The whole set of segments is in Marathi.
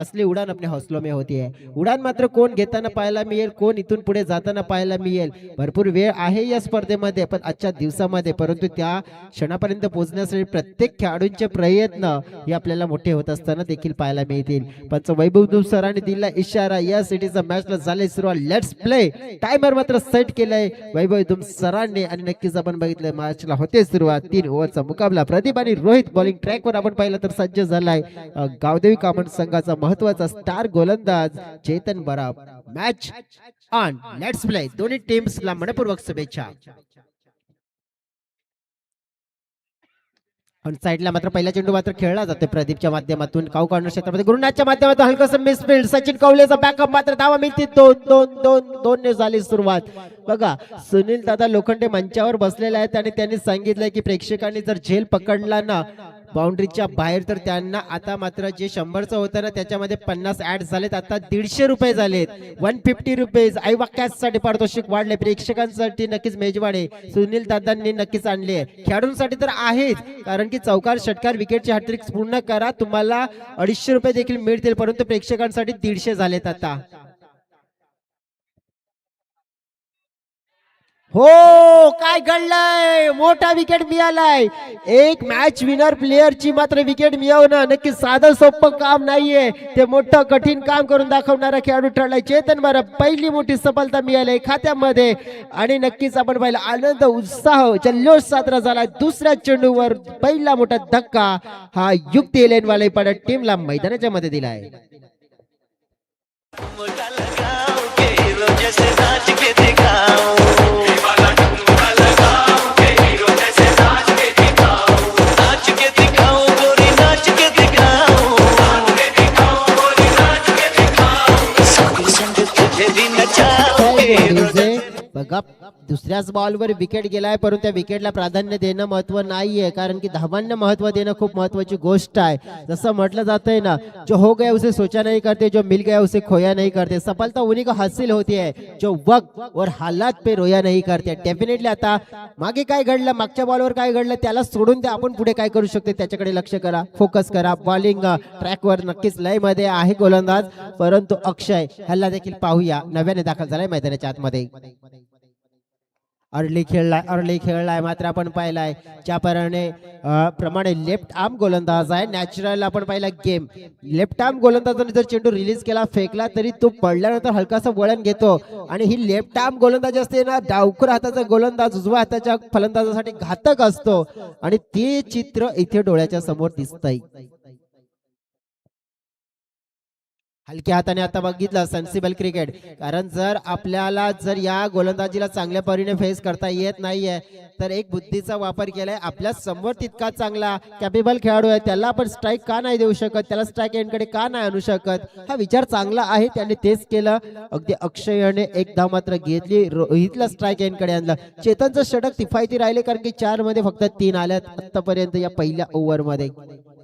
असली उडान अपने हौसलों में होती है. उडान मात्र कोण घेताना पाहायला मिळेल, कोण इथून पुढे जाताना पाहायला मिळेल. भरपूर वेळ आहे या स्पर्धेमध्ये, पण आजच्या दिवसामध्ये, परंतु त्या क्षणापर्यंत पोहोचण्यासाठी प्रत्येक खेळाडूंचे प्रयत्न हे आपल्याला मोठे होत असताना देखील पाहायला मिळतील. पंच वैभव सरांनी दिला इशारा, या सिटीचा मॅचला झाले सुरुवात, लेट्स प्ले. टायमर मात्र सेट केलाय वैभव सरांनी आणि नक्कीच आपण बघितलं मॅचला होते सुरुवात. 3 ओव्हरचा मुकाबला. प्रदीप आणि रोहित बॉलिंग ट्रॅकवर आपण पाहिलं तर सज्ज झालाय. गावदेवी कामन संघाचा महत्वाचा स्टार गोलंदाज चेतन बराब. Match on, let's play. दोन्ही टीम्सला मनपूर्वक शुभेच्छा. साईडला मात्र पहिला चेंडू मात्र खेळला जातोय प्रदीपच्या माध्यमातून. काऊ कॉर्नर क्षेत्रामध्ये गुरुनाथच्या माध्यमातून हलकस मिसफील्ड. सचिन कवलेचा बॅकअप मात्र धावा मिळते. 2 ने झाली सुरुवात. बघा, सुनील दादा लोखंडे मंचावर बसलेले आहेत आणि त्यांनी सांगितलंय की प्रेक्षकांनी जर झेल पकडला ना बाउंड्रीच्या बाहेर तर त्यांना आता मात्र जे 100चं होतं ना त्याच्यामध्ये 50 ऍड झालेत. आता 150 रुपये झालेत. 150 रुपीज आई वाक्यासाठी पारितोषिक वाढले. प्रेक्षकांसाठी नक्कीच मेजवानी सुनील दादांनी नक्कीच आणली आहे. खेळाडूंसाठी तर आहेच, कारण की चौकार षटकार विकेटची हॅट्रिक पूर्ण करा तुम्हाला 250 रुपये देखील मिळतील, परंतु प्रेक्षकांसाठी 150 झालेत आता. हो, काय घडलंय, मोठा विकेट मिळालाय. एक मॅच विनर प्लेयरची मात्र विकेट मिळवणं नक्की साधं सोपं काम नाहीये. ते मोठं कठीण काम करून दाखवणारा खेळाडू ठरलाय चेतन बराब. पहिली मोठी सफलता मिळाली खात्यामध्ये आणि नक्कीच आपण पाहिलं आनंद उत्साह जल्लोष साजरा झाला. दुसऱ्या चेंडूवर पहिला मोठा धक्का हा युक्ती एलेनवाले पडत टीमला मैदानाच्या मध्ये दिलाय. बघा, दुसऱ्याच बॉलवर विकेट गेलाय, परंतु त्या विकेटला प्राधान्य देणं महत्व नाहीये, कारण की धावांना महत्व देणं खूप महत्वाची गोष्ट आहे. जसं म्हटलं जातंय ना, जो हो गया उसे सोचा नहीं करते, जो मिल गया उसे खोया नहीं करते. सफलता उन्हीं को हासिल होती है जो वक्त और हालात पे रोया नहीं करते. डेफिनेटली आता मागे काय घडलं, मागच्या बॉलवर काय घडलं त्याला सोडून द्या, आपण पुढे काय करू शकतो त्याच्याकडे लक्ष करा, फोकस करा. बॉलिंग ट्रॅकवर नक्कीच लय मध्ये आहे गोलंदाज, परंतु अक्षय ह्याला देखील पाहूया. नव्याने दाखल झालाय मैदानाच्या आतमध्ये. अर्ली खेळलाय मात्र आपण पाहिलाय ज्या प्रमाणे लेफ्ट आर्म गोलंदाज आहे. नॅचरल आपण पाहिला गेम, लेफ्ट आर्म गोलंदाजाने जर चेंडू रिलीज केला फेकला तरी तो पडल्यानंतर हलकासा वळण घेतो. आणि ही लेफ्ट आर्म गोलंदाज असते ना, डावखुर हाताचा गोलंदाज उजव्या हाताच्या फलंदाजासाठी घातक असतो आणि ते चित्र इथे डोळ्याच्या समोर दिसतंय. हलक्या हाताने आता बघितलं सेन्सिबल क्रिकेट, कारण जर आपल्याला जर या गोलंदाजीला चांगल्या परीने फेस करता येत नाहीये तर एक बुद्धीचा वापर केलाय. आपल्या समोर तितका चांगला कॅपेबल खेळाडू आहे, त्याला आपण स्ट्राईक का नाही देऊ शकत, त्याला स्ट्राईक एंडकडे का नाही आणू शकत, हा विचार चांगला आहे. त्याने तेच केलं. अगदी अक्षयने एक धाव मात्र घेतली, रोहितला स्ट्राईक एंडकडे आणलं. चेतनचं षटक किफायती राहिले, कारण की 4 मध्ये फक्त 3 आल्यात आतापर्यंत या पहिल्या ओव्हर मध्ये.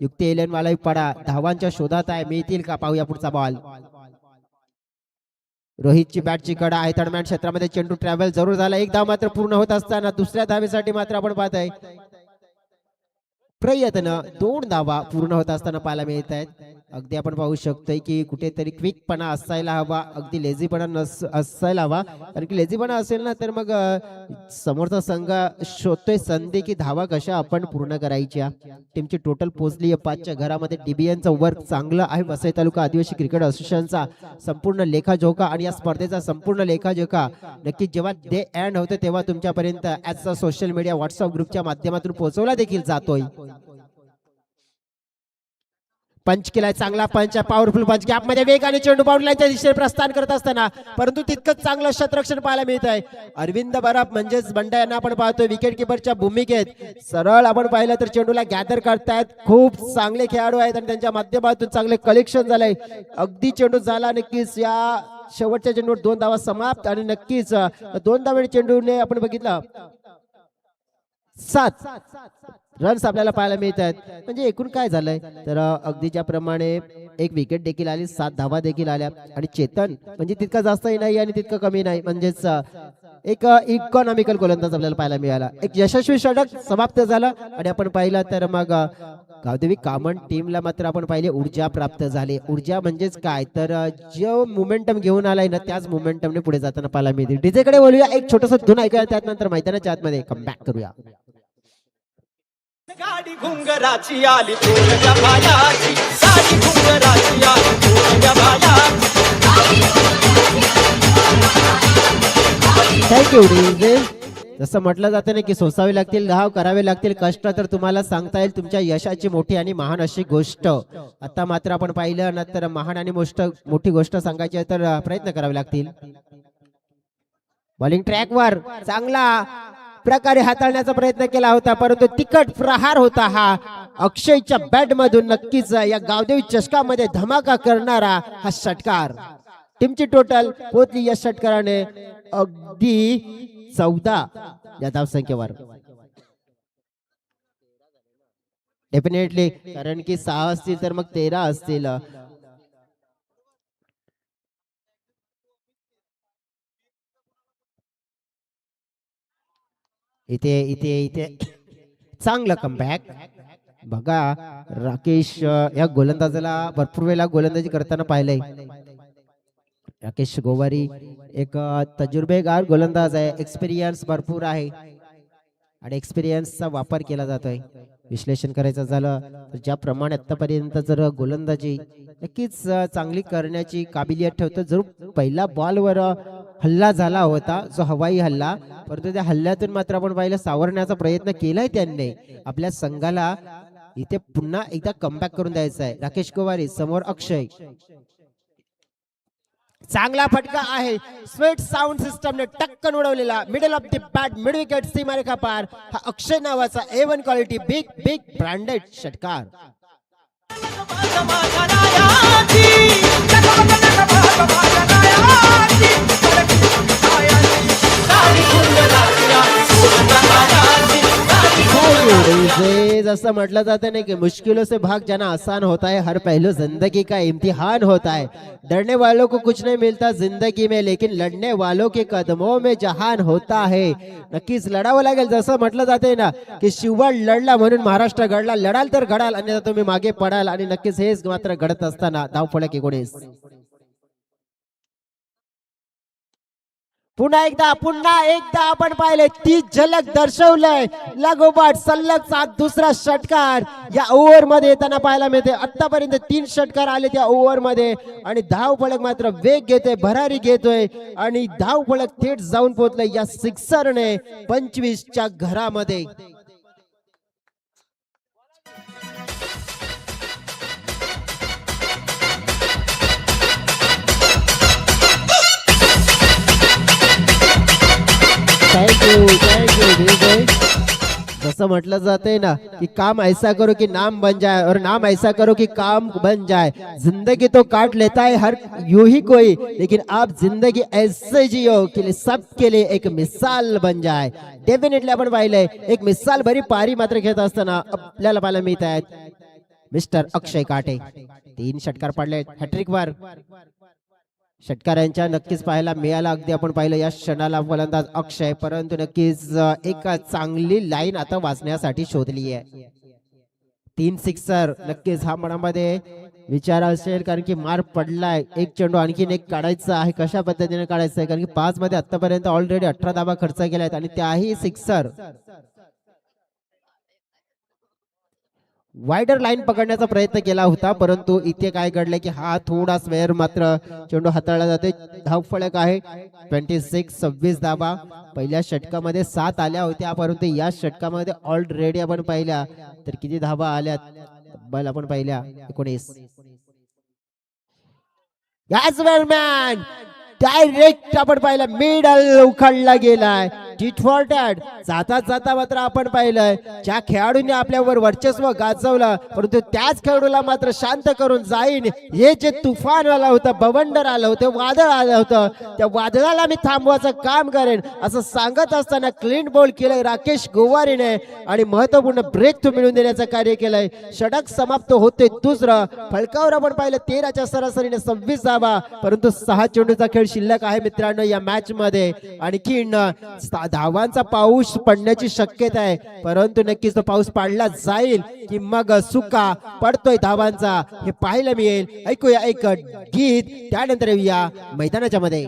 युक्ती एलेनवाला पडा धावांच्या शोधात आहे, मिळतील का पाहूया पुढचा बॉल. रोहितची बॅटची कडा आहे, थर्ड मॅन क्षेत्रामध्ये चेंडू ट्रॅव्हल जरूर झाला. एक धाव मात्र पूर्ण होत असताना दुसऱ्या धावेसाठी मात्र आपण पाहत आहे प्रयत्न 2 धावा पूर्ण होत असताना पाहायला मिळत आहेत. अगदी आपण पाहू शकतोय की कुठेतरी क्विकपणा असायला हवा, अगदी लेझीपणा असायला हवा, कारण की लेझीपणा असेल ना तर मग समोरचा संघ शोधतोय संधी की धावा कशा आपण पूर्ण करायच्या. टीमची टोटल पोहोचली 5च्या घरामध्ये. डीबीएनचं वर्क चांगलं आहे. वसई तालुका आदिवासी क्रिकेट असोसिएशनचा संपूर्ण लेखाजोखा आणि या स्पर्धेचा संपूर्ण लेखाजोखा नक्की जेव्हा डे एंड होते तेव्हा तुमच्यापर्यंत as a social media WhatsApp ग्रुपच्या माध्यमातून पोहोचवला देखील जातोय. पंच केलाय, चांगला पंच आहे, पॉवरफुल पंच. गॅप मध्ये वेगाने चेंडू बाउंड्रीच्या दिशेने प्रस्थान करत असताना परंतु तितकंच चांगलं शतरक्षण पाहायला मिळत आहे. अरविंद बराब म्हणजेच बंडा यांना आपण पाहतोय विकेट किपरच्या भूमिकेत. सरळ आपण पाहिलं तर चेंडूला गॅदर करतायत. खूप चांगले खेळाडू आहेत आणि त्यांच्या माध्यमातून चांगले कलेक्शन झालंय. अगदी चेंडू झाला नक्कीच या शेवटच्या चेंडूवर 2 धावा समाप्त आणि नक्कीच 2 धावे चेंडूने आपण बघितलं 7 रन्स आपल्याला पाहायला मिळत आहेत. म्हणजे एकूण काय झालंय तर अगदी ज्याप्रमाणे एक विकेट देखील आली, 7 धावा देखील आल्या आणि चेतन म्हणजे तितका जास्तही नाही आणि तितकं कमी नाही, म्हणजेच एक इकॉनॉमिकल गोलंदाज आपल्याला पाहायला मिळाला. एक यशस्वी षटक समाप्त झालं आणि आपण पाहिलं तर मग गावदेवी कामन टीमला मात्र आपण पाहिले ऊर्जा प्राप्त झाली. ऊर्जा म्हणजेच काय तर जो मोमेंटम घेऊन आलाय ना त्याच मोमेंटमने पुढे जाताना पाहायला मिळते. डीजे कडे बोलूया, एक छोटस धून ऐकूया, त्यानंतर मैदानाच्या आतमध्ये कमबॅक करूया. गाडी घुंगराची आली पोरच्या भायाची, गाडी घुंगराची आली पोरच्या भायाची. Thank you DJ. जसं म्हटलं जातं ना की सोसावे लागतील घाव, करावे लागतील कष्ट, तर तुम्हाला सांगता येईल तुमच्या यशाची मोठी आणि महान अशी गोष्ट. आता मात्र आपण पाहिलं ना तर महान आणि मोठी गोष्ट सांगायची आहे तर प्रयत्न करावे लागतील. बॉलिंग ट्रॅकवर चांगला प्रकारे हाताळण्याचा प्रयत्न केला होता, परंतु तिखट प्रहार होता हा अक्षयच्या बॅट मधून. नक्कीच या गावदेवी चषकामध्ये धमाका करणारा हा षटकार. टीमची टोटल पोहोचली या षटकाराने अगदी 14 या धावसंख्येवर. डेफिनेटली, कारण की 6 असतील तर मग 13 असतील. इथे इथे इथे चांगलं कमबॅक बघा. राकेश या गोलंदाजाला भरपूर वेळेला गोलंदाजी करताना पाहिलंय. राकेश गोवारी एक तजुर्बेगार गोलंदाज आहे, एक्सपिरियन्स भरपूर आहे आणि एक्सपिरियन्सचा वापर केला जातोय. विश्लेषण करायचं झालं तर ज्याप्रमाणे आतापर्यंत जर गोलंदाजी नक्कीच चांगली करण्याची काबिलियत ठेवतो. जरूर पहिला बॉलवर हल्ला झाला होता, जो हवाई हल्ला, परंतु त्या हल्ल्यातून मात्र आपण पाहिलं सावरण्याचा प्रयत्न केलाय त्यांनी. आपल्या संघाला इथे पुन्हा एकदा कमबॅक करून द्यायचा आहे. राकेश गोवारी समोर अक्षय. चांगला फटका आहे, स्वीट साऊंड सिस्टमने टक्कन उडवलेला. Middle of the bat, mid wicket, सीमारेखा पार. हा अक्षय नावाचा A1 क्वालिटी बिग ब्रँडेड षटकार. जैसा म्हटलं जाता नहीं कि मुश्किलों से भाग जाना आसान होता है, हर पहलू जिंदगी का इम्तिहान होता है. डरने वालों को कुछ नहीं मिलता जिंदगी में, लेकिन लड़ने वालों के कदमों में जहान होता है. नक्कीच लढावं लागेल. जसं म्हटलं जाते ना की शिवबा लढला म्हणून महाराष्ट्र घडला. लढाल तर घडाल, अन्यथा तुम्ही मागे पडाल. आणि नक्कीच हेच मात्र घडत असताना धावफलक 19. पुन्हा एकदा आपण पाहिले ती झलक दर्शवलंय. लागोपाठ सलग 7 दुसरा षटकार या ओव्हर मध्ये येताना पाहायला मिळते. आतापर्यंत 3 षटकार आले त्या ओव्हर मध्ये आणि धाव फलक मात्र वेग घेतोय, भरारी घेतोय आणि धाव फलक थेट जाऊन पोहोचलंय या सिक्सरने 25 च्या घरामध्ये. Thank you. जसं म्हटलं जाते ना कि काम ऐसा करो कि नाम बन जाए और नाम ऐसा करो कि काम बन जाए. जिंदगी तो काट लेता है हर यूं ही कोई, लेकिन आप जिंदगी ऐसे जियो कि सबके लिए एक मिसाल बन जाए. डेफिनेटली आपण पाहिलंय एक मिसाल भरी पारी मात्र घेत असताना आपल्याला पाहायला मिळत आहेत मिस्टर अक्षय काटे. 3 षटकार पडले हॅट्रिक वर. षटकारांच्या नक्कीच पाहायला मिळाला. अगदी आपण पाहिलं या क्षणाला फलंदाज अक्षय, परंतु नक्कीच एक चांगली लाईन आता वाचण्यासाठी शोधली आहे. 3 सिक्सर. नक्कीच हा मनामध्ये विचार असेल, कारण की मार पडलाय. एक चेंडू आणखीन एक काढायचा आहे. कशा पद्धतीने काढायचं आहे, कारण की 5 मध्ये आतापर्यंत ऑलरेडी 18 धावा खर्च केल्यात आणि त्याही सिक्सर. वाइडर लाईन पकडण्याचा प्रयत्न केला होता, परंतु इथे काय घडलं की हा थोडा स्वेअर मात्र चेंडू हाताळला जाते. धाव फलक आहे 26 धावा. पहिल्या षटकामध्ये 7 आल्या होत्या, परंतु या षटकामध्ये ऑलरेडी आपण पाहिल्या तर किती धावा आल्यात बल आपण पाहिल्या 19. याच दरम्यान डायरेक्ट आपण पाहिलं मिडल उखडला गेलाय. टिटफॉर्टेड जाता मात्र आपण पाहिलंय ज्या खेळाडूंनी आपल्यावर वर्चस्व गाजवलं, परंतु त्याच खेळाडूला मात्र शांत करून जाईन. हे जे तुफान आलं होतं, बवंडर आलं होतं, वादळ आलं होतं, त्या वादळाला मी थांबवायचं काम करेन असं सांगत असताना क्लीन बॉल केलंय राकेश गोवारीने आणि महत्वपूर्ण ब्रेक थ्रू मिळवून देण्याचं कार्य केलंय. षटक समाप्त होते दुसरं. फलकावर आपण पाहिलं 13च्या सरासरीने 26 धावा, परंतु 6 चेंडूचा खेळ शिल्लक आहे मित्रांनो या मॅच मध्ये. आणखीन धावांचा पाऊस पडण्याची शक्यता आहे, परंतु नक्कीच तो पाऊस पाडला जाईल की मग सुका पडतोय धावांचा हे पाहायला मिळेल. ऐकूया एक गीत, त्यानंतर येऊया मैदानाच्या मध्ये.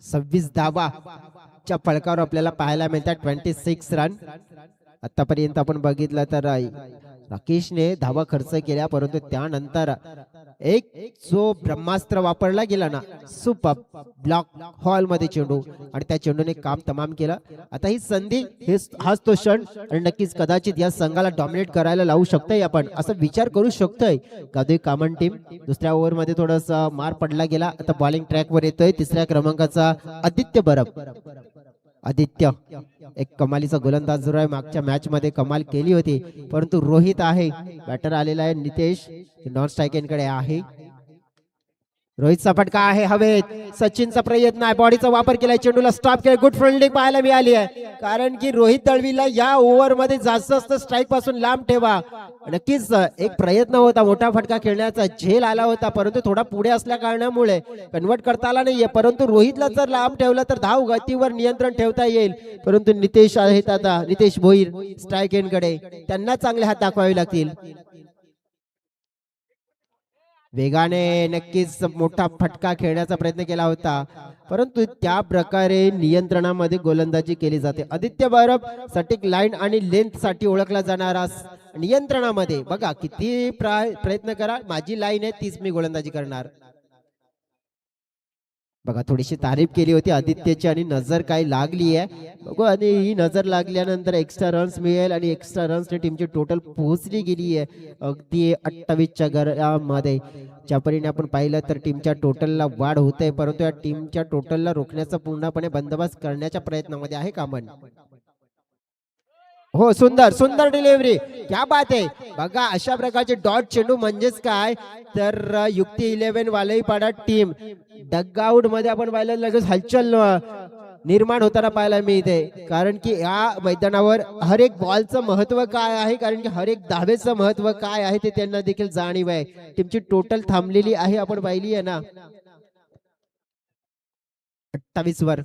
सव्वीस धावाच्या फलकावर आपल्याला पाहायला मिळतात 26 रन. आतापर्यंत आपण बघितलं तर राकेशने धावा खर्च केल्या, परंतु त्यानंतर एक जो ब्रह्मास्त्र वापरला गेला ना, सुपर ब्लॉक हॉल मध्ये चेंडू, आणि त्या चेंडूने काम तमाम केलं. आता ही संधी, हाच तो क्षण, आणि नक्कीच कदाचित या संघाला डॉमिनेट करायला लावू शकतोय आपण, असं विचार करू शकतोय गादोई कामन टीम. दुसऱ्या ओव्हर मध्ये थोडस मार पडला गेला. आता बॉलिंग ट्रॅक वर येतोय तिसऱ्या क्रमांकाचा आदित्य बरब. आदित्य एक कमालीचा गोलंदाज जो आहे, मागच्या मॅच मध्ये कमाल केली होती, परंतु रोहित आहे, बॅटर आलेला आहे नितेश, नॉन स्ट्राईक कडे आहे. रोहितचा फटका आहे हवेत, सचिनचा प्रयत्न आहे, बॉडीचा वापर केलाय, चेंडूला स्टॉप केला. गुड फिल्डिंग पाहायला मिळाली आहे, कारण की रोहित दळवीला या ओव्हर मध्ये जास्त स्ट्राईक पासून लांब ठेवा. नक्कीच एक प्रयत्न होता मोठा फटका खेळण्याचा, झेल आला होता, परंतु थोडा पुढे असल्या कारणामुळे कन्वर्ट करता आला नाहीये. परंतु रोहितला जर लांब ठेवला तर धाव गतीवर नियंत्रण ठेवता येईल. परंतु नितेश आहेत, आता नितेश भोईर स्ट्राईक एंड कडे, त्यांना चांगले हात दाखवावे लागतील. वेगाने नक्कीच मोठा फटका खेळण्याचा प्रयत्न केला होता, परंतु त्या प्रकारे नियंत्रणामध्ये गोलंदाजी केली जाते. आदित्य बरब सटीक लाईन आणि लेंथ साठी ओळखला जाणारा, नियंत्रणामध्ये बघा किती प्रयत्न करा, माझी लाईन आहे तीच मी गोलंदाजी करणार. बघा थोडीशी तारीफ केली होती आदित्यची आणि नजर काही लागली आहे बघू, आणि ही नजर लागल्यानंतर एक्स्ट्रा रन्स मिळेल आणि एक्स्ट्रा रन्सने टीमची टोटल पोहोचली गेली आहे अगदी 28च्या घरामध्ये. ज्या परीने आपण पाहिलं तर टीमच्या टोटलला वाढ होते, परंतु या टीमच्या टोटलला रोखण्याचा पूर्णपणे बंदोबस्त करण्याच्या प्रयत्नामध्ये आहे कामन. हो, सुंदर सुंदर डिलिव्हरी, क्या बात आहे. बघा अशा प्रकारचे डॉट चेंडू म्हणजेच काय तर युक्ती 11 वालईपाडा टीम डगआउट मध्ये आपण पाहिलं लगेच हलचल निर्माण होताना पाहायला मिळते, कारण की या मैदानावर हर एक बॉलचं महत्व काय आहे, कारण की हर एक धावेचं महत्व काय आहे ते त्यांना देखील जाणीव आहे. टीमची टोटल थांबलेली आहे, आपण पाहिली आहे ना 28 वर.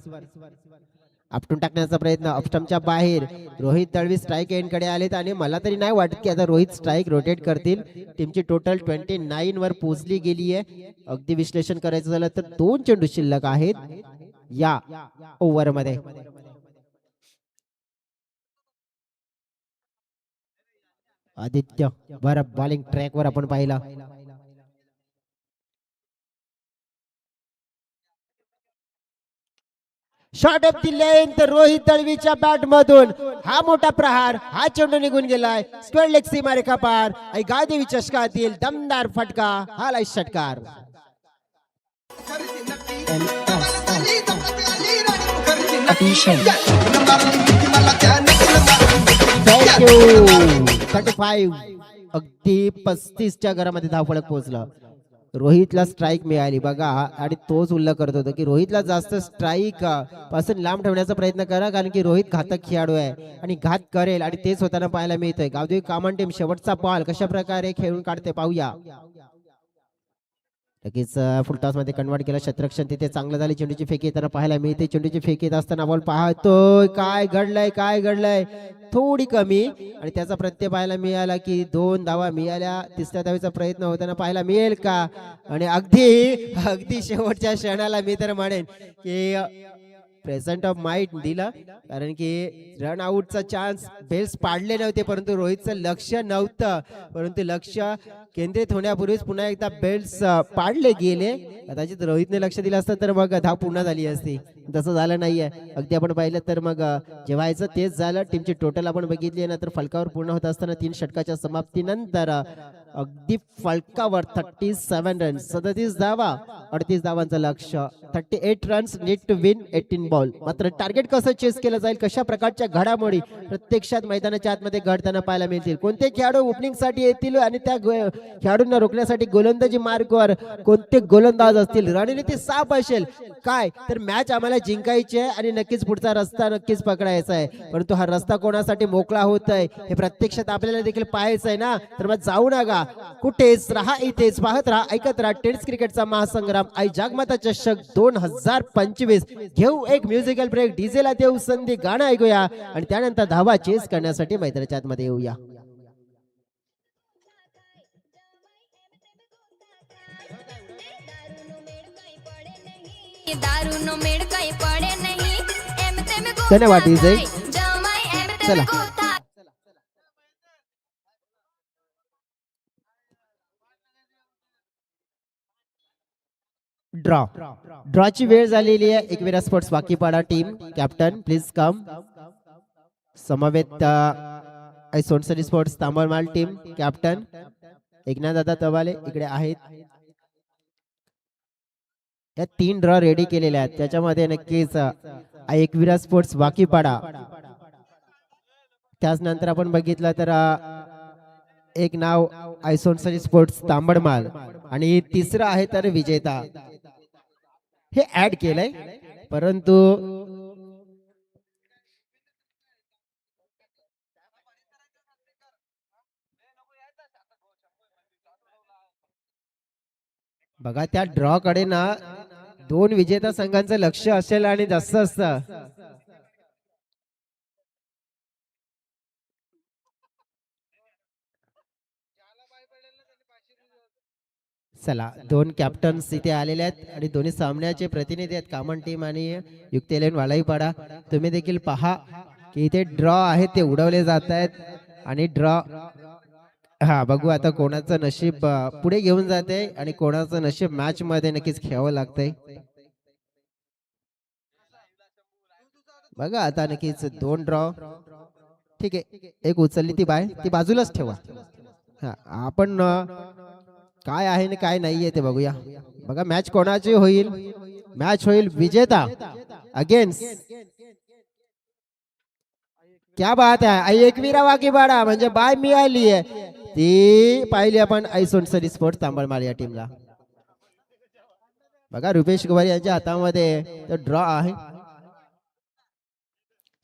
आपटून टाकण्याचा प्रयत्न ऑफस्टंपच्या बाहेर, रोहित दळवी स्ट्राईक एंड कडे आलेत आणि मला तरी नाही वाटत की आता रोहित स्ट्राईक रोटेट करतील. टीमची टोटल 29 वर पोहोचली गेली आहे. अगदी विश्लेषण करायचं झालं तर 2 चेंडू शिल्लक आहेत या ओव्हर मध्ये. आदित्य बरं बॉलिंग ट्रॅक वर आपण पाहिला. Shot of the length Rohit दळवीच्या बॅट मधून हा मोठा प्रहार, हा चेंडू निघून गेलाय स्क्वेअर लेग सीमा रेखा पार आणि गायदेवी चषकातील दमदार फटका, हा लाईट षटकार. थँक्यू. 35 अगदी 35च्या घरामध्ये धावफलक पोहोचला. रोहितला स्ट्राईक मिळाली बघा, आणि तोच उल्लेख करत होतो की रोहितला जास्त स्ट्राईक पासून लांब ठेवण्याचा प्रयत्न करा, कारण की रोहित घातक खेळाडू आहे आणि घात करेल, आणि तेच होताना पाहायला मिळतंय. गावदेवी कामन टीम शेवटचा बॉल कशा प्रकारे खेळून काढते पाहूया. लगेच फुलटॉस मध्ये कन्वर्ट केला क्षेत्ररक्षण, तिथे चांगलं झाले. चेंडूची फेक येताना पाहायला मिळते, चेंडूची फेक येत असताना बॉल पाहतोय काय घडलंय काय घडलंय, थोडी कमी, आणि त्याचा प्रत्यय पाहायला मिळाला की 2 धावा मिळाल्या. तिसऱ्या धावेचा प्रयत्न होताना पाहायला मिळेल का, आणि अगदी अगदी शेवटच्या क्षणाला मी तर म्हणेन की प्रेझेंट ऑफ माइंड दिलं, कारण की रन आउटचा चान्स बेल्स पाडले नव्हते, परंतु रोहितचं लक्ष नव्हतं, परंतु लक्ष केंद्रित होण्यापूर्वीच पुन्हा एकदा बेल्स पाडले गेले. कदाचित रोहितने लक्ष दिलं असतं तर मग धाव पूर्ण झाली असती, तसं झालं नाहीये. अगदी आपण पाहिलं तर मग जेव्हायचं तेच झालं. टीमची टोटल आपण बघितली ना तर फलकावर पूर्ण होत असताना 3 षटकाच्या समाप्तीनंतर अगदी फलकावर 37 रन, 37 धावा, 38 धावांचं लक्ष्य, 38 runs need to win 18 ball. मात्र टार्गेट कसं चेस केलं जाईल, कशा प्रकारच्या घडामोडी प्रत्यक्षात मैदानाच्या आतमध्ये घडताना पाहायला मिळतील, कोणते खेळाडू ओपनिंग साठी येतील आणि त्या खेळाडूंना रोखण्यासाठी गोलंदाजी मार्गावर कोणते गोलंदाज असतील, रणनीती साफ असेल काय, तर मॅच आम्हाला जिंकायची आहे आणि नक्कीच पुढचा रस्ता नक्कीच पकडायचा आहे. परंतु हा रस्ता कोणासाठी मोकळा होत आहे हे प्रत्यक्षात आपल्याला देखील पाहायचं आहे ना. तर मग जाऊ नका कुठेच, राहा इथेच, पाहत राहा, ऐकत राहा टेनिस क्रिकेटचा महासंग्राम आई जागमाता चषक 2025. घेऊ एक म्युझिकल ब्रेक, डीजेला देऊ संधी, गाणं ऐकूया आणि त्यानंतर धावा चेस करण्यासाठी मैदानाच्या आतमध्ये येऊया. दारूनो मेड़ कहीं पड़े नहीं, एम ते में धन्यवाद डीजे. जमाई एम ते चला. में गोता. ड्रॉची वेळ झालेली आहे. Ekvira sports Wakipada team captain please come. समवेत Sonsari sports Tambalmal team captain Eknath दादा तवाले इकडे आहेत. या 3 ड्रॉ रेडी केलेल्या आहेत, त्याच्यामध्ये नक्कीच एकविरा स्पोर्ट्स वाकीपाडा, त्याच नंतर आपण बघितलं तर एक नाव सोनसरी स्पोर्ट्स तांबडमाल आणि तिसरं आहे तर विजेता हे ऍड केलंय. परंतु बघा त्या ड्रॉ कडे ना 2 विजेता संघांचं लक्ष असेल आणि जास्त असतं. चला 2 कॅप्टन्स इथे आलेले आहेत आणि दोन्ही सामन्याचे प्रतिनिधी आहेत कामन टीम आणि युक्त इलेव्हन वाळाईपाडा. तुम्ही देखील पहा की इथे ड्रॉ आहेत ते उडवले जात आहेत आणि ड्रॉ हा बघू आता कोणाचं नशीब पुढे घेऊन जाते आणि कोणाचं नशीब मॅच मध्ये नक्कीच खेळावं लागतंय. बघा आता नक्कीच 2 ड्रॉ. ठीक आहे, एक उचलली ती ती बाजूलाच ठेवा. हा आपण काय आहे आणि काय नाहीये ते बघूया. बघा मॅच कोणाची होईल, मॅच होईल विजेता अगेन्स्ट क्या बात आहे एकविरा वाकीपाडा म्हणजे बाय मिळाली आहे ती पाहिली आपण सोनसरी स्पोर्ट्स तांबळमाल या टीमला. बघा रुपेश कुमार यांच्या हातामध्ये तो ड्रॉ आहे,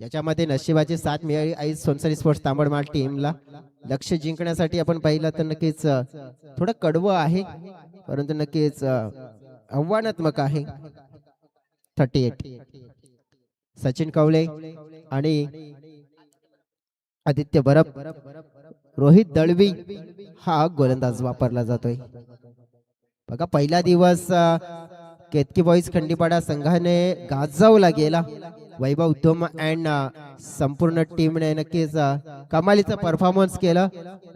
याच्यामध्ये नशिबाची साथ मिळाली सोनसरी स्पोर्ट्स तांबडमाल टीमला. लक्ष जिंकण्यासाठी आपण पाहिलं तर नक्कीच थोडं कडवं आहे परंतु नक्कीच आव्हानात्मक आहे. 38 सचिन कवले आणि आदित्य बरब, रोहित दळवी हा गोलंदाज वापरला जातोय. बघा पहिला दिवस केतकी बॉईज खंडीपाडा संघाने गाजवला गेला. वैभव उत्तम अँड संपूर्ण टीमने नक्कीच कमालीचा परफॉर्मन्स केला.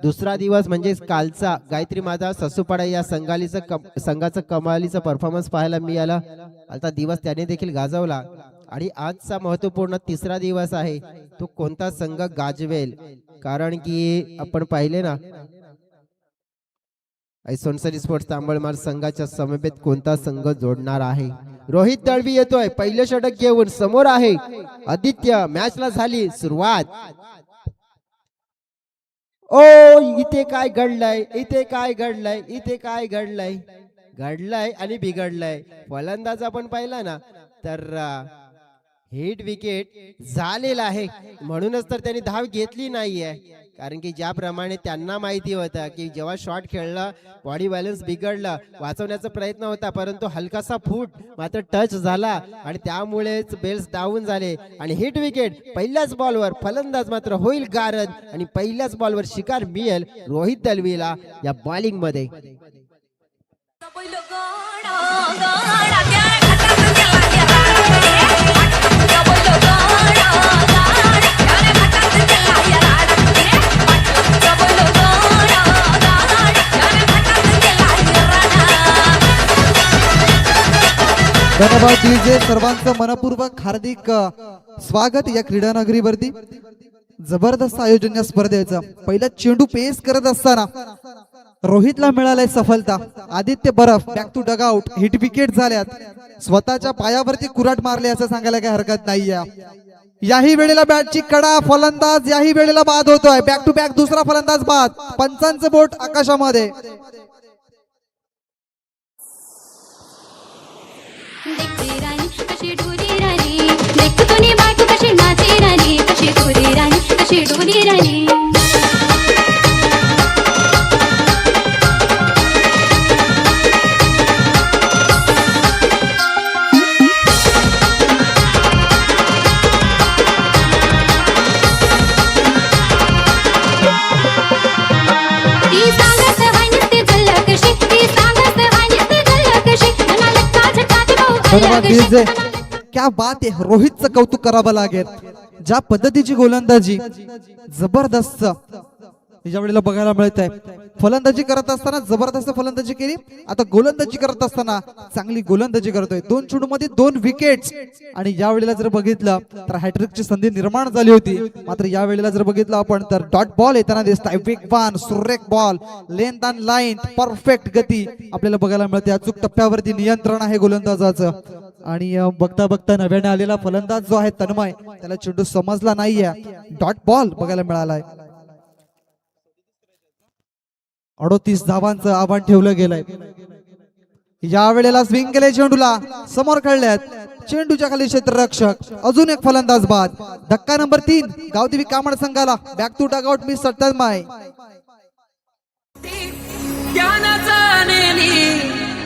दुसरा दिवस म्हणजे कालचा गायत्री माता ससूपाडा या संघाचा कमालीचा परफॉर्मन्स पाहायला मिळाला. आता दिवस त्याने देखील गाजवला आणि आजचा महत्वपूर्ण तिसरा दिवस आहे तो कोणता संघ गाजवेल, कारण की आपण पाहिले ना सोनसरी स्पोर्ट्स तांबळमाल संघाच्या समवेत कोणता संघ जोडणार आहे. रोहित दळवी येतोय पहिलं षटक घेऊन, समोर आहे आदित्य. मॅचला झाली सुरुवात. ओ इथे काय घडलंय, इथे काय घडलंय, इथे काय घडलंय, घडलंय आणि बिघडलंय. फलंदाज आपण पाहिला ना तर हिट विकेट झालेला आहे, म्हणूनच तर त्यांनी धाव घेतली नाहीये. कारण की ज्याप्रमाणे त्यांना माहिती होतं की जेव्हा शॉट खेळला बॉडी बॅलन्स बिघडला, वाचवण्याचा प्रयत्न होता परंतु हलकासा फूट मात्र टच झाला आणि त्यामुळेच बेल्स डाऊन झाले आणि हिट विकेट. पहिल्याच बॉलवर फलंदाज मात्र होईल गारद आणि पहिल्याच बॉलवर शिकार मिळेल रोहित दळवीला या बॉलिंग मध्ये. धन्यवाद डीजे. सर्वांचं मनपूर्वक हार्दिक स्वागत या क्रीडा नगरीवरती. जबरदस्त आयोजन या स्पर्धेचं. पहिला चेंडू पेस करत असताना रोहितला मिळालंय सफलता. Aditya Baraf back to dugout, hit wicket झाल्यात, स्वतःच्या पायावरती कुराट मारले असं सांगायला काही हरकत नाहीये. याही वेळेला बॅटची कडा, फलंदाज याही वेळेला बाद होतोय. बॅक टू बॅक दुसरा फलंदाज बाद. पंचांचं बोट आकाशामध्ये. देखती राणी कशी डोली राणी, देख कोणी बायको कशी नाचे राणी, कशी डोली राणी, कशी डोली राणी. ती सांगत वाणीत जल्ल कशी, ती सांगत वाणीत जल्ल कशी, मनाला काज काज भाऊ धन्यवाद कशी. डीजे. क्या बात आहे. रोहितचं कौतुक करावं लागेल. ज्या पद्धतीची गोलंदाजी जबरदस्त या वेळेला बघायला मिळत आहे. फलंदाजी करत असताना जबरदस्त फलंदाजी केली, आता गोलंदाजी करत असताना चांगली गोलंदाजी करतोय. 2 चेंडूमध्ये 2 विकेट्स. आणि या वेळेला जर बघितलं तर हॅट्रिकची संधी निर्माण झाली होती. मात्र या वेळेला जर बघितलं आपण तर डॉट बॉल येताना दिसताय. वेगवान सुरेख ball, length and line, perfect गती आपल्याला बघायला मिळते. अचूक टप्प्यावरती नियंत्रण आहे गोलंदाजाचं. आणि बघता बघता नव्याने आलेला फलंदाज जो आहे तन्मय, त्याला चेंडू समजला नाहीये. डॉट बॉल बघायला मिळालाय. 38 धावांचं आव्हान ठेवलं गेलंय. या वेळेला स्विंग केले चेंडूला, समोर खेळल्यात. चेंडूच्या खाली क्षेत्ररक्षक, अजून एक फलंदाज बाद. धक्का नंबर 3 गावदेवी कामड संघाला. Back to dugout miss Tanmay. त्यानं जाणली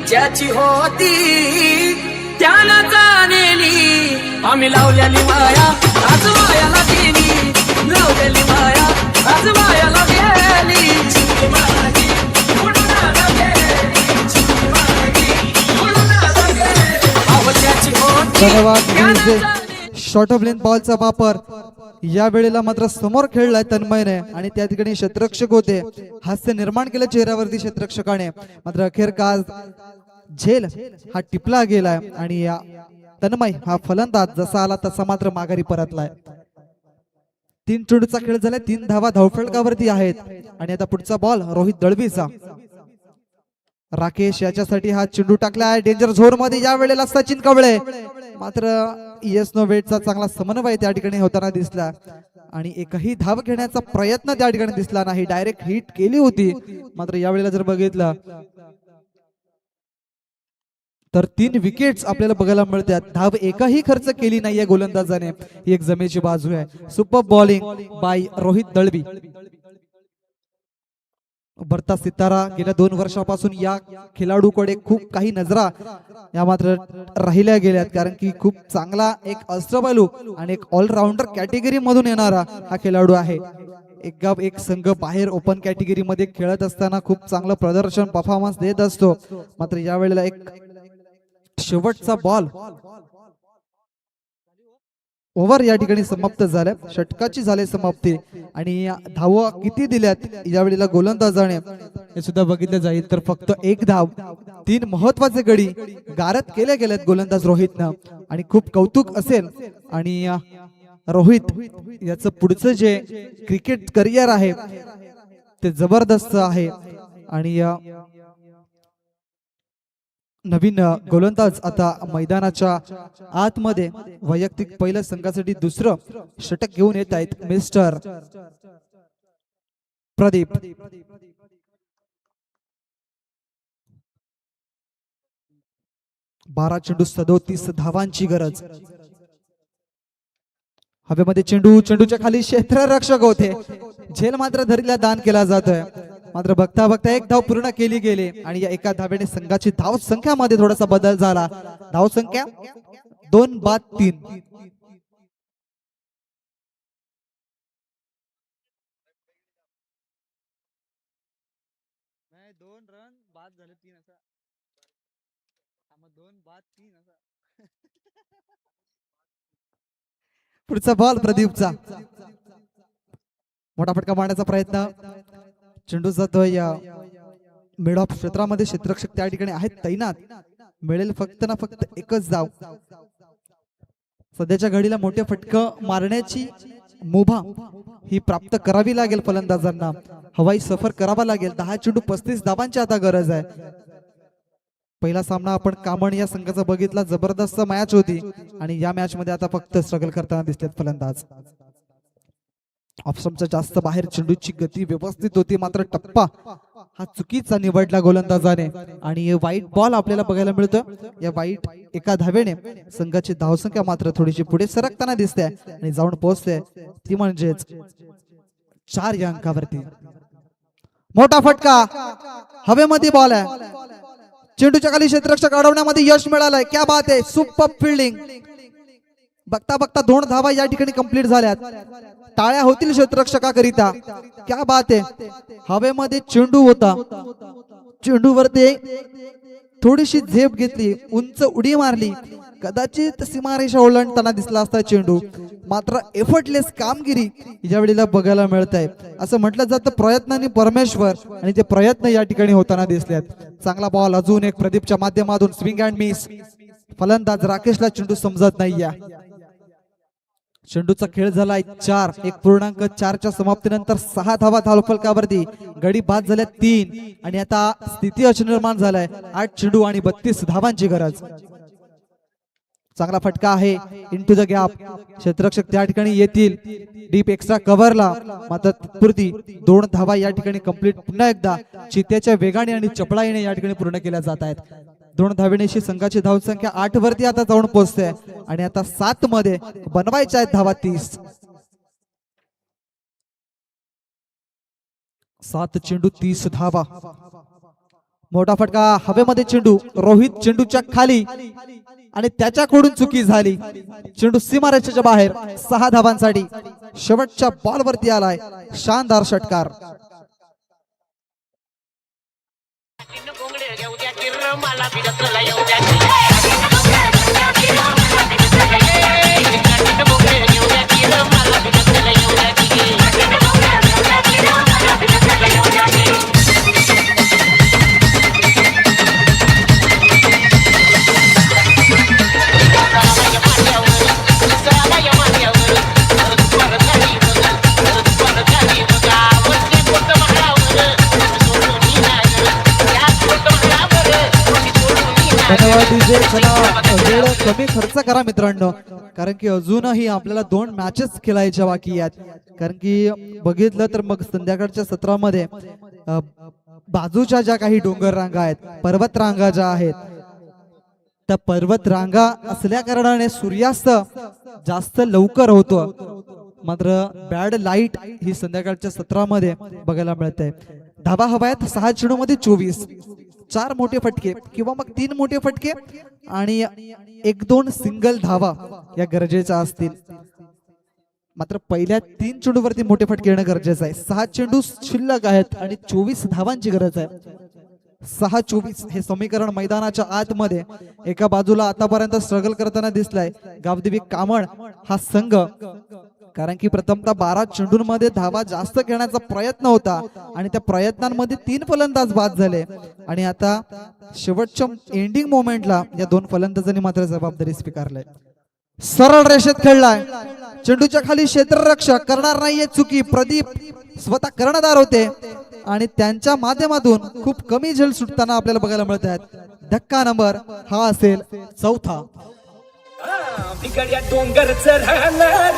ज्याची होती, त्यानं जाणली आम्ही लावलेली माया आज मायाला गेली, लावलेली माया आज मायाला गेली. चिंकी मागी, उडून आता गेली. चिंकी मागी, उडून आता गेली. अहो ज्याची होती, धन्यवाद त्यानं डीजे. जाणली. शॉर्ट ऑफ लेंथ बॉलचा वापर या वेळेला मात्र समोर खेळलाय तन्मयने आणि त्या ठिकाणी क्षेत्ररक्षक होते. हास्य निर्माण केलं चेहऱ्यावरती क्षेत्ररक्षकाने. मात्र अखेर का झेल हा टिपला गेलाय आणि या तन्मय हा फलंदाज जसा आला तसा मात्र माघारी परतलाय. 3 चेंडूचा खेळ झालाय. 3 धावा धावफलकावरती आहेत. आणि आता पुढचा बॉल रोहित दळवीचा. राकेश याच्यासाठी हा चेंडू टाकलाय डेंजर झोन मध्ये. या वेळेला सचिन कवळे. मात्र येस नो वेटचा चांगला समन्वय त्या ठिकाणी होताना दिसला आणि एकही धाव घेण्याचा प्रयत्न त्या ठिकाणी दिसला नाही. डायरेक्ट हिट केली होती. मात्र या वेळेला जर बघितलं तर 3 विकेट्स आपल्याला बघायला मिळतात. धाव एकही खर्च केली नाहीये गोलंदाजाने. ही एक जमेची बाजू आहे. Super bowling bye Rohit Dalvi. भरता सितारा गेल्या 2 वर्षापासून या खेळाडूकडे खूप काही नजरा या मात्र राहिल्या गेल्यात, कारण की खूप चांगला एक अष्टपैलू आणि एक ऑलराऊंडर कॅटेगरी मधून येणारा हा खेळाडू आहे. एक गाव एक संघ बाहेर ओपन कॅटेगरी मध्ये खेळत असताना खूप चांगलं प्रदर्शन परफॉर्मन्स देत असतो. मात्र या वेळेला एक शेवटचा बॉल ओव्हर या ठिकाणी समाप्त झाल्या. षटकाची झाली समाप्ती आणि धावा किती दिल्यात या वेळेला गोलंदाजाने हे सुद्धा बघितलं जाईल तर फक्त 1 धाव. 3 महत्वाचे गडी गारद केले गेलेत गोलंदाज रोहितनं आणि खूप कौतुक असेल. आणि रोहित याचं पुढचं जे क्रिकेट करिअर आहे ते जबरदस्त आहे. आणि नवीन गोलंदाज आता मैदानाच्या आतमध्ये वैयक्तिक पहिल्या संघासाठी दुसरं षटक घेऊन येत आहेत मिस्टर प्रदीप. बारा चेंडू 37 धावांची गरज. हवेमध्ये चेंडू, चेंडूच्या खाली क्षेत्ररक्षक होते. झेल मात्र धरीला दान केला जातोय. मात्र बघता बघता 1 धाव पूर्ण केली गेली आणि या एका धावेने संघाची धाव संख्यामध्ये थोडासा बदल झाला. धाव संख्या 2 बाद 3. पुढचा बॉल प्रदीपचा. मोठा फटका मारण्याचा प्रयत्न. चेंडू जातोय मिड ऑफ क्षेत्रामध्ये. क्षेत्ररक्षक त्या ठिकाणी आहेत तैनात. मिळेल फक्त ना फक्त एकच धाव. सध्याच्या घडीला मोठे फटका मारण्याची मुभा ही प्राप्त करावी लागेल फलंदाजांना. हवाई सफर करावा लागेल. 10 चेंडू 35 धावांची आता गरज आहे. पहिला सामना आपण कामण या संघाचा बघितला, जबरदस्त मॅच होती आणि या मॅच मध्ये आता फक्त स्ट्रगल करताना दिसतात फलंदाज. ऑप्शनच्या जास्त बाहेर चेंडूची गती व्यवस्थित होती, मात्र टप्पा हा चुकीचा निवडला गोलंदाजाने आणि वाईट बॉल आपल्याला बघायला मिळतो. या वाईट एका धावेने संघाची धावसंख्या मात्र थोडीशी पुढे सरकताना दिसते आणि जाऊन पोहोचते ती म्हणजेच 4 या अंकावरती. मोठा फटका, हवेमध्ये बॉल आहे, चेंडूच्या खाली क्षेत्ररक्षक अडवण्यामध्ये यश मिळालंय. क्या बात आहे, सुपर फिल्डिंग. बघता बघता 2 धावा या ठिकाणी कंप्लीट झाल्यात. टाळ्या होतील क्षेत्ररक्षकाकरिता. क्या बात आहे, हवेमध्ये चेंडू होता, चेंडूवरती थोडीशी झेप घेतली, उंच उडी मारली, कदाचित सीमारेषा ओलांडताना दिसला असता चेंडू, मात्र एफर्टलेस कामगिरी या वेळेला बघायला मिळत आहे. असं म्हटलं जातं प्रयत्नांनी परमेश्वर, आणि ते प्रयत्न या ठिकाणी होताना दिसलेत. चांगला बॉल, अजून एक प्रदीपच्या माध्यमातून स्विंग अँड मिस. फलंदाज राकेशला चेंडू समजत नाहीये. चेंडूचा खेळ झालाय 4, 1.4च्या समाप्तीनंतर 6 धावा धावफलकावरती. गडी बाद झाल्या 3 आणि आता स्थिती अशी निर्माण झालाय 8 चेंडू आणि 32 धावांची गरज. चांगला फटका आहे इनटू द गॅप. क्षेत्ररक्षक त्या ठिकाणी येतील डीप एक्स्ट्रा कव्हरला, मात्र तत्पुरती 2 धावा या ठिकाणी कंप्लीट पुन्हा एकदा चित्याच्या वेगाने आणि चपळाईने या ठिकाणी पूर्ण केल्या जात आहेत. 2 धावेनेशी संघाची धावसंख्या 8 वरती आता जाऊन पोहोचते आणि आता 7 मध्ये बनवायच्या आहेत धावा 30. 7 चेंडू 30 धावा. मोठा फटका, हवेमध्ये चेंडू, रोहित चेंडूच्या खाली आणि त्याच्याकडून चुकी झाली. चेंडू सीमारेषेच्या बाहेर. 6 धावांसाठी शेवटच्या बॉल वरती आलाय शानदार षटकार. वेळ कमी खर्च करा मित्रांनो, कारण की अजूनही आपल्याला 2 मॅचेस खेळायच्या बाकी आहेत. कारण की बघितलं तर मग संध्याकाळच्या सत्रामध्ये बाजूच्या ज्या काही डोंगर रांगा आहेत, पर्वत रांगा ज्या आहेत, त्या पर्वत रांगा असल्या कारणाने सूर्यास्त जास्त लवकर होतो, मात्र बॅड लाईट ही संध्याकाळच्या सत्रामध्ये बघायला मिळते. धावा हवा आहेत 6 चेंडू मध्ये 24. 4 मोठे फटके किंवा मग 3 मोठे फटके आणि 1-2 सिंगल धावा या गरजेच्या असतील. मात्र पहिल्या 3 चेंडूवरती मोठे फटके येणं गरजेचं आहे. 6 चेंडू शिल्लक आहेत आणि 24 धावांची गरज आहे. 6-24 हे समीकरण मैदानाच्या आतमध्ये एका बाजूला आतापर्यंत स्ट्रगल करताना दिसलाय गावदेवी कामण हा संघ, कारण की प्रथमतः 12 चेंडूंमध्ये धावा जास्त घेण्याचा प्रयत्न होता आणि त्या प्रयत्नांमध्ये 3 फलंदाज बाद झाले आणि आता शेवटच्या एंडिंग मोमेंटला या 2 फलंदाजांनी मात्र जबाबदारी स्वीकारली. सरळ रेषेत खेळलाय, चेंडूच्या खाली क्षेत्ररक्षक करणार नाहीये चुकी. प्रदीप स्वतः कर्णधार होते आणि त्यांच्या माध्यमातून खूप कमी झेल सुटताना आपल्याला बघायला मिळत आहेत. धक्का नंबर हा असेल 4था. बिगड्या डोंगरच राहणार,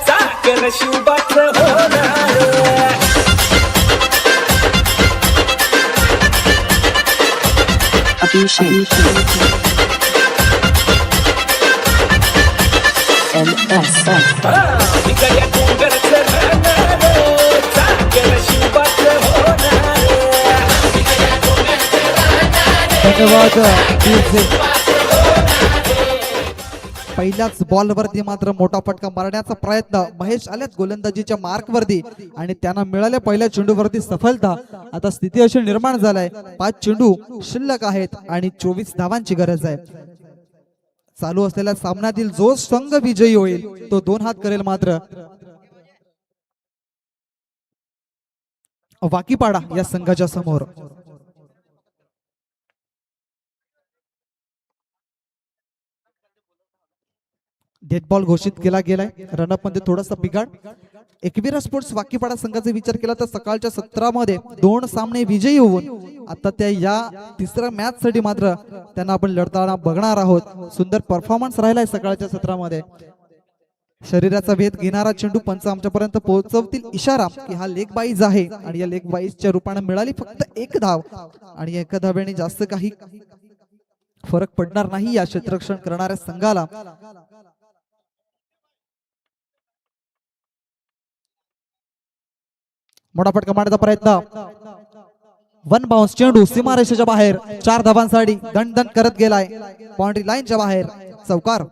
चाकर शिवबाच होणार. बिगड्या डोंगरच राहणार, चाकर शिवबाच होणार. धन्यवाद. पहिल्याच बॉल वरती मात्र मोठा फटका मारण्याचा प्रयत्न. महेश आल्यात गोलंदाजीच्या मार्क वरती आणि त्यांना मिळाल्या पहिल्या चेंडूवरती सफलता. आता स्थिती अशी निर्माण झालाय 5 चेंडू शिल्लक आहेत आणि 24 धावांची गरज आहे. चालू असलेल्या सामन्यातील जो संघ विजयी होईल तो 2 हात करेल मात्र वाकीपाडा या संघाच्या समोर. डेड बॉल घोषित केला गेलाय. रनअप मध्ये थोडासा बिघाड. एकविरा स्पोर्ट्स वाकीपाडा संघाचा विचार केला तर सकाळच्या सत्रामध्ये 2 सामने विजयी होऊन आता त्या या तिसऱ्या मॅच साठी मात्र त्यांना आपण लढताना बघणार आहोत. सुंदर परफॉर्मन्स राहिलाय सकाळच्या सत्रामध्ये. शरीराचा भेद घेणारा चेंडू पंच आमच्यापर्यंत पोहोचवतील इशारा की हा लेग बाईज आहे आणि या लेग बाईजच्या रूपाने मिळाली फक्त 1 धाव आणि या 1 धावेने जास्त काही फरक पडणार नाही या क्षेत्ररक्षण करणाऱ्या संघाला. मोठा फटका मारण्याचा प्रयत्न. 1 बाउन्स चेंडू सीमारेषेच्या बाहेर. 4 धावांसाठी दणदण करत गेलाय. बाउंड्री लाईनच्या बाहेर चौकार.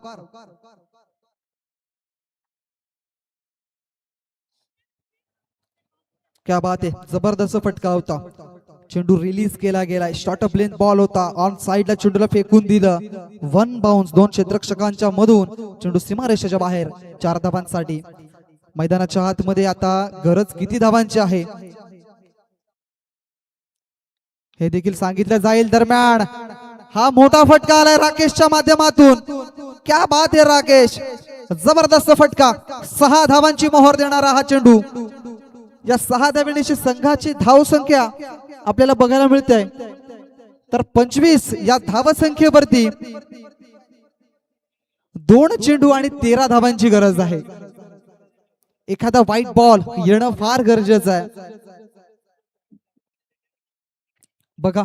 क्या बात आहे. जबरदस्त फटका होता. चेंडू रिलीज केला गेलाय. शॉर्ट ऑफ लेंथ बॉल होता. ऑन साइडला चेंडूला फेकून दिलं. 1 बाउन्स 2 क्षेत्ररक्षकांच्या मधून चेंडू सीमारेषेच्या बाहेर. 4 धावांसाठी. मैदानाच्या आतमध्ये आता गरज किती धावांची आहे हे देखील सांगितलं जाईल. दरम्यान हा मोठा फटका आलाय राकेशच्या माध्यमातून. क्या बात आहे राकेश. जबरदस्त फटका. 6 धावांची मोहर देणारा हा चेंडू. या 6 धावेची संघाची धाव संख्या आपल्याला बघायला मिळते तर 25 या धावसंख्येवरती 2 चेंडू आणि 13 धावांची गरज आहे. एखादा व्हाईट बॉल येणं फार गरजेचं आहे. बघा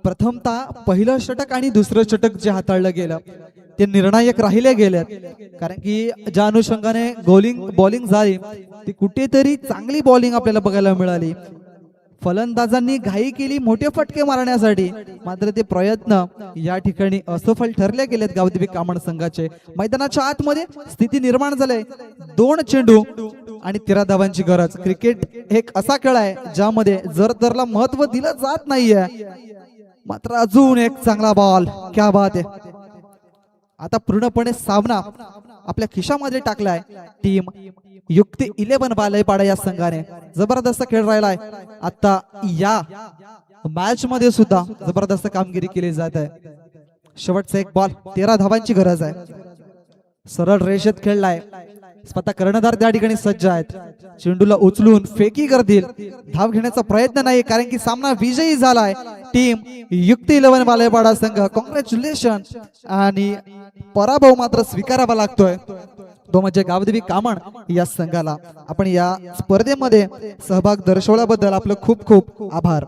प्रथमतः पहिलं षटक आणि दुसरं षटक जे हाताळलं गेलं ते निर्णायक राहिले गेले. कारण की ज्या अनुषंगाने बॉलिंग झाली ती कुठेतरी चांगली बॉलिंग आपल्याला बघायला मिळाली. फलंदाजांनी घाई केली मोठे फटके मारण्यासाठी मात्र ते प्रयत्न या ठिकाणी असफल ठरले गेलेत गावदेवी कामण संघाचे. मैदानाच्या आतमध्ये स्थिती निर्माण झाली. 2 चेंडू आणि 13 धावांची गरज. क्रिकेट एक असा खेळ आहे ज्यामध्ये जर तरला महत्व दिलं जात नाहीये मात्र अजून एक चांगला बॉल. क्या बात आहे. आता पूर्णपणे सामना आपल्या खिशामध्ये टाकलाय टीम युक्ती 11 बालेपाडा या संघाने. जबरदस्त खेळ राहिलाय. आता या मॅच मध्ये सुद्धा जबरदस्त कामगिरी केली जात आहे. शेवटचा 1 बॉल 13 धावांची गरज आहे. सरळ रेषेत खेळलाय. स्वतः कर्णधार त्या ठिकाणी सज्ज आहेत. चेंडूला उचलून फेकी करतील. धाव घेण्याचा प्रयत्न नाही कारण की सामना विजयी झालाय. टीम युक्ती 11 बालेपाडा संघ. कॉंग्रॅच्युलेशन. आणि पराभव मात्र स्वीकारावा लागतोय तो म्हणजे गावदेवी कामण या संघाला. आपण या स्पर्धेमध्ये सहभाग दर्शवल्याबद्दल आपलं खूप खूप आभार.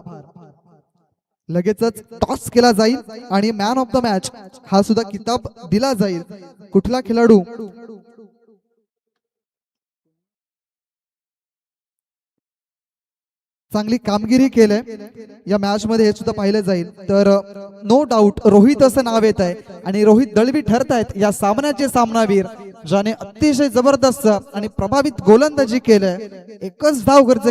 लगेचच टॉस केला जाईल आणि मॅन ऑफ द मॅच हा सुद्धा किताब दिला जाईल. कुठला खेळाडू चांगली कामगिरी केली या मॅच मध्ये हे सुद्धा पाहिलं जाईल. तर नो डाऊट रोहित असं नाव येत आहे आणि रोहित दळवी ठरत आहेत या सामन्याचे सामनावीर ज्याने अतिशय जबरदस्त आणि प्रभावित गोलंदाजी केलंय. 1च धाव गरजे